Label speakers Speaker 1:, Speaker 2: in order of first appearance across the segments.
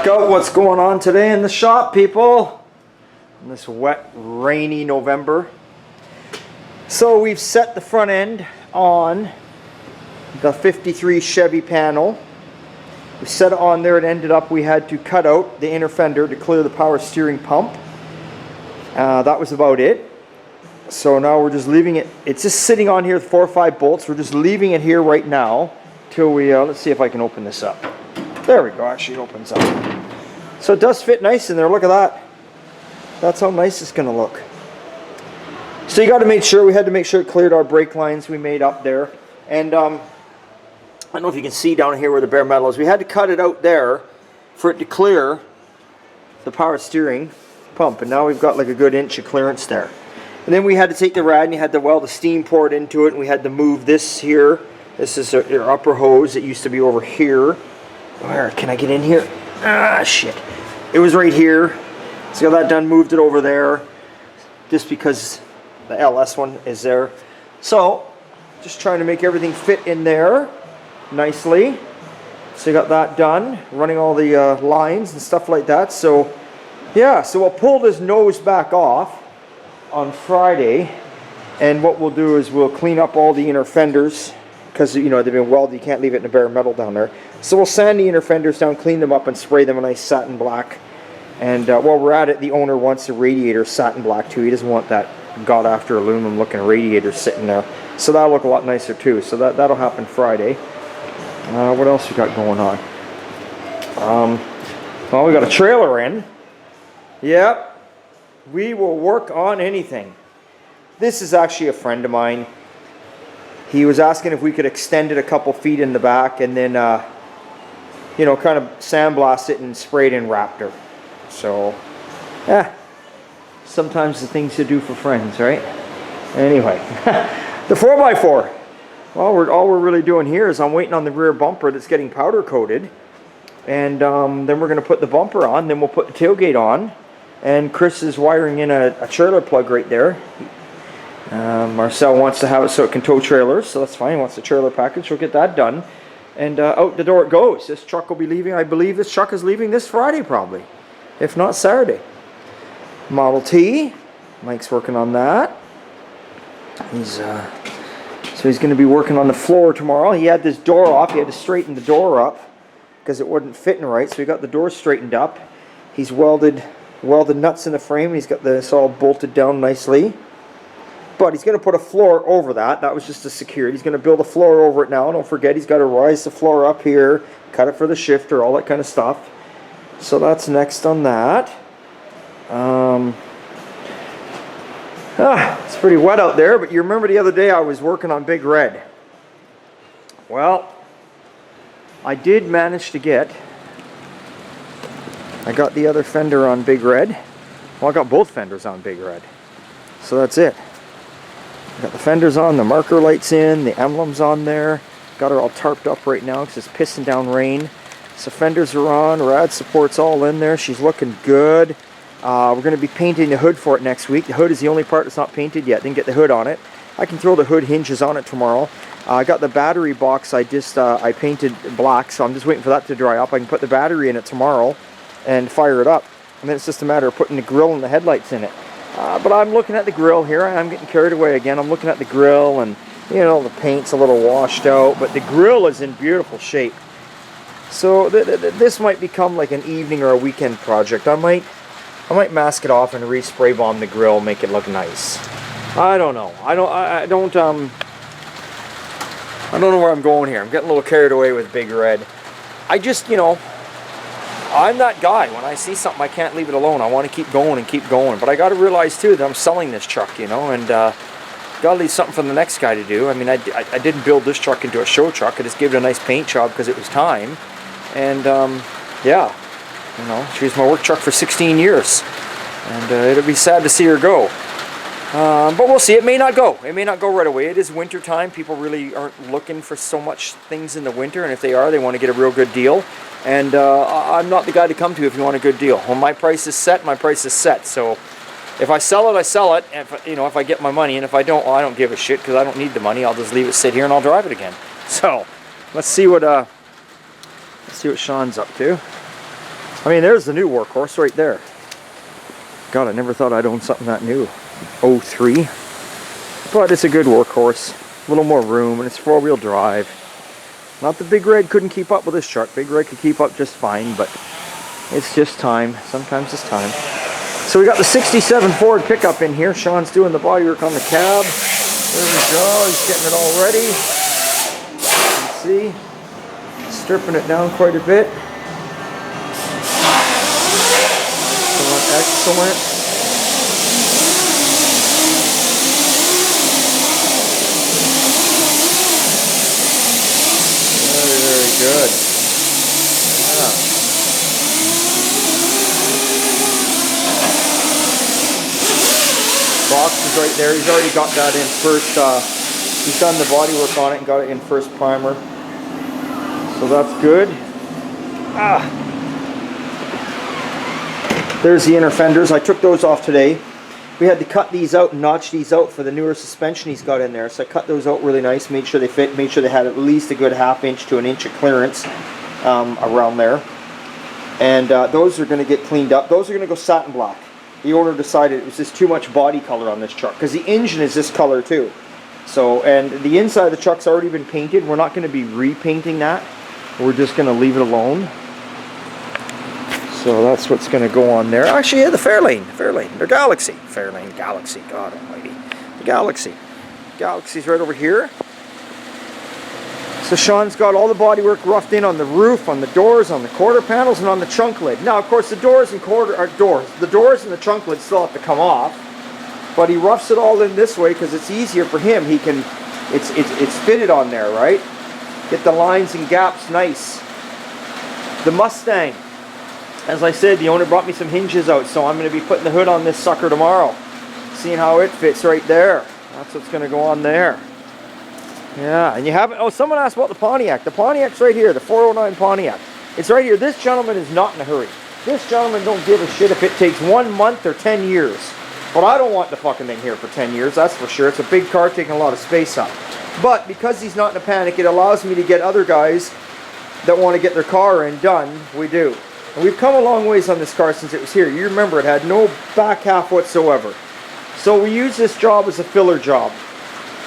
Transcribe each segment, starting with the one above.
Speaker 1: out what's going on today in the shop, people, in this wet, rainy November. So we've set the front end on the 53 Chevy panel. We set it on there. It ended up we had to cut out the inner fender to clear the power steering pump. That was about it. So now we're just leaving it. It's just sitting on here with 4 or 5 bolts. We're just leaving it here right now till we let's see if I can open this up. There we go. Actually, it opens up. So it does fit nice in there. Look at that. That's how nice it's going to look. So you got to make sure, we had to make sure it cleared our brake lines we made up there. And I don't know if you can see down here where the bare metal is. We had to cut it out there for it to clear the power steering pump. And now we've got like a good inch of clearance there. And then we had to take the rad and you had to weld the steam port into it. And we had to move this here. This is your upper hose. It used to be over here. Where can I get in here? Ah, shit. It was right here. So got that done, moved it over there. Just because the LS one is there. So, just trying to make everything fit in there nicely. So you got that done. Running all the lines and stuff like that. So, yeah. So we'll pull this nose back off on Friday. And what we'll do is we'll clean up all the inner fenders. Because, you know, they've been welded. You can't leave it in the bare metal down there. So we'll sand the inner fenders down, clean them up, and spray them a nice satin black. And while we're at it, the owner wants the radiator satin black too. He doesn't want that got-after aluminum looking radiator sitting there. So that'll look a lot nicer too. So that'll happen Friday. What else we got going on? Well, we got a trailer in. Yep. We will work on anything. This is actually a friend of mine. He was asking if we could extend it a couple feet in the back and then, you know, kind of sandblast it and spray it in Raptor. So, yeah, sometimes the things you do for friends, right? Anyway, the 4x4. Well, all we're really doing here is I'm waiting on the rear bumper that's getting powder coated. And then we're going to put the bumper on, then we'll put the tailgate on. And Chris is wiring in a trailer plug right there. Marcel wants to have it so it can tow trailers, so that's fine. He wants the trailer package. We'll get that done. And out the door it goes. This truck will be leaving. I believe this truck is leaving this Friday probably, if not Saturday. Model T. Mike's working on that. So he's going to be working on the floor tomorrow. He had this door off. He had to straighten the door up because it wasn't fitting right. So he got the door straightened up. He's welded nuts in the frame. He's got this all bolted down nicely. But he's going to put a floor over that. That was just a security. He's going to build a floor over it now. Don't forget, he's got to rise the floor up here, cut it for the shifter, all that kind of stuff. So that's next on that. It's pretty wet out there, but you remember the other day I was working on Big Red. Well, I did manage to get... I got the other fender on Big Red. Well, I got both fenders on Big Red. So that's it. Got the fenders on, the marker lights in, the emblems on there. Got her all tarped up right now because it's pissing down rain. So fenders are on, rad support's all in there. She's looking good. We're going to be painting the hood for it next week. The hood is the only part that's not painted yet. Didn't get the hood on it. I can throw the hood hinges on it tomorrow. I got the battery box I painted black, so I'm just waiting for that to dry up. I can put the battery in it tomorrow and fire it up. And then it's just a matter of putting the grill and the headlights in it. But I'm looking at the grill here. I'm getting carried away again. I'm looking at the grill and, you know, the paint's a little washed out. But the grill is in beautiful shape. So this might become like an evening or a weekend project. I might mask it off and respray bomb the grill, make it look nice. I don't know. I don't know where I'm going here. I'm getting a little carried away with Big Red. I just, you know, I'm that guy. When I see something, I can't leave it alone. I want to keep going and keep going. But I got to realize, too, that I'm selling this truck, you know, and got to leave something for the next guy to do. I mean, I didn't build this truck into a show truck. I just gave it a nice paint job because it was time. And, yeah, you know, she was my work truck for 16 years. And it'll be sad to see her go. But we'll see. It may not go. It may not go right away. It is winter time. People really aren't looking for so much things in the winter. And if they are, they want to get a real good deal. And I'm not the guy to come to if you want a good deal. When my price is set, my price is set. So if I sell it, I sell it. If, you know, if I get my money, and if I don't, well, I don't give a shit because I don't need the money. I'll just leave it sit here and I'll drive it again. So let's see what Sean's up to. I mean, there's the new workhorse right there. God, I never thought I'd own something that new. 03. But it's a good workhorse. A little more room, and it's 4-wheel drive. Not that Big Red couldn't keep up with this truck. Big Red could keep up just fine, but it's just time. Sometimes it's time. So we got the 67 Ford pickup in here. Sean's doing the bodywork on the cab. There we go. He's getting it all ready. You can see. Stripping it down quite a bit. Excellent. Very, very good. Yeah. Box is right there. He's already got that in first. He's done the body work on it and got it in first primer. So that's good. There's the inner fenders. I took those off today. We had to cut these out and notch these out for the newer suspension he's got in there. So I cut those out really nice, made sure they fit, made sure they had at least a good ½ inch to 1 inch of clearance around there. And those are going to get cleaned up. Those are going to go satin black. The owner decided it was just too much body color on this truck because the engine is this color too. So, and the inside of the truck's already been painted. We're not going to be repainting that. We're just going to leave it alone. So that's what's going to go on there. Actually, yeah, the Fairlane, or Galaxie. Fairlane, Galaxie, God almighty. The Galaxie. Galaxie's right over here. So Sean's got all the bodywork roughed in on the roof, on the doors, on the quarter panels, and on the trunk lid. Now, of course, the doors and the trunk lid still have to come off, but he roughs it all in this way because it's easier for him. He can, it's fitted on there, right? Get the lines and gaps nice. The Mustang. As I said, the owner brought me some hinges out, so I'm going to be putting the hood on this sucker tomorrow. Seeing how it fits right there. That's what's going to go on there. Yeah, and you haven't... Oh, someone asked about the Pontiac. The Pontiac's right here, the 409 Pontiac. It's right here. This gentleman is not in a hurry. This gentleman don't give a shit if it takes 1 month or 10 years. But I don't want the fucking thing here for 10 years, that's for sure. It's a big car taking a lot of space up. But because he's not in a panic, it allows me to get other guys that want to get their car in done. We do. And we've come a long ways on this car since it was here. You remember it had no back half whatsoever. So we use this job as a filler job.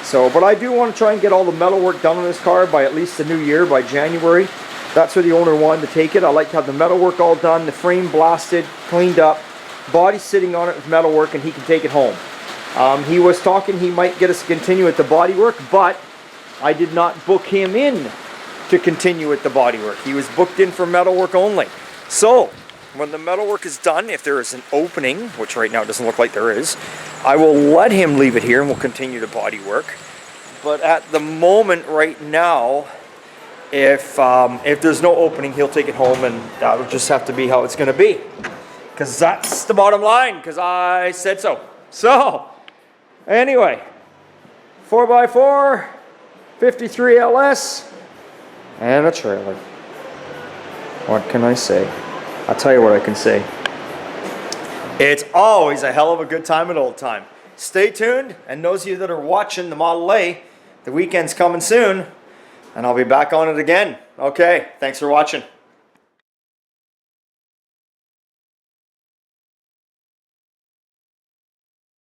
Speaker 1: So, but I do want to try and get all the metal work done on this car by at least the new year, by January. That's where the owner wanted to take it. I like to have the metal work all done, the frame blasted, cleaned up, body sitting on it with metal work, and he can take it home. He was talking he might get us to continue with the body work, but I did not book him in to continue with the body work. He was booked in for metal work only. So, when the metal work is done, if there is an opening, which right now doesn't look like there is, I will let him leave it here and we'll continue the body work. But at the moment right now, if there's no opening, he'll take it home and that'll just have to be how it's going to be. Because that's the bottom line, because I said so. So, anyway, 4x4, 53 LS, and a trailer. What can I say? I'll tell you what I can say. It's always a hell of a good time at Old Time. Stay tuned, and those of you that are watching the Model A, the weekend's coming soon, and I'll be back on it again. Okay, thanks for watching.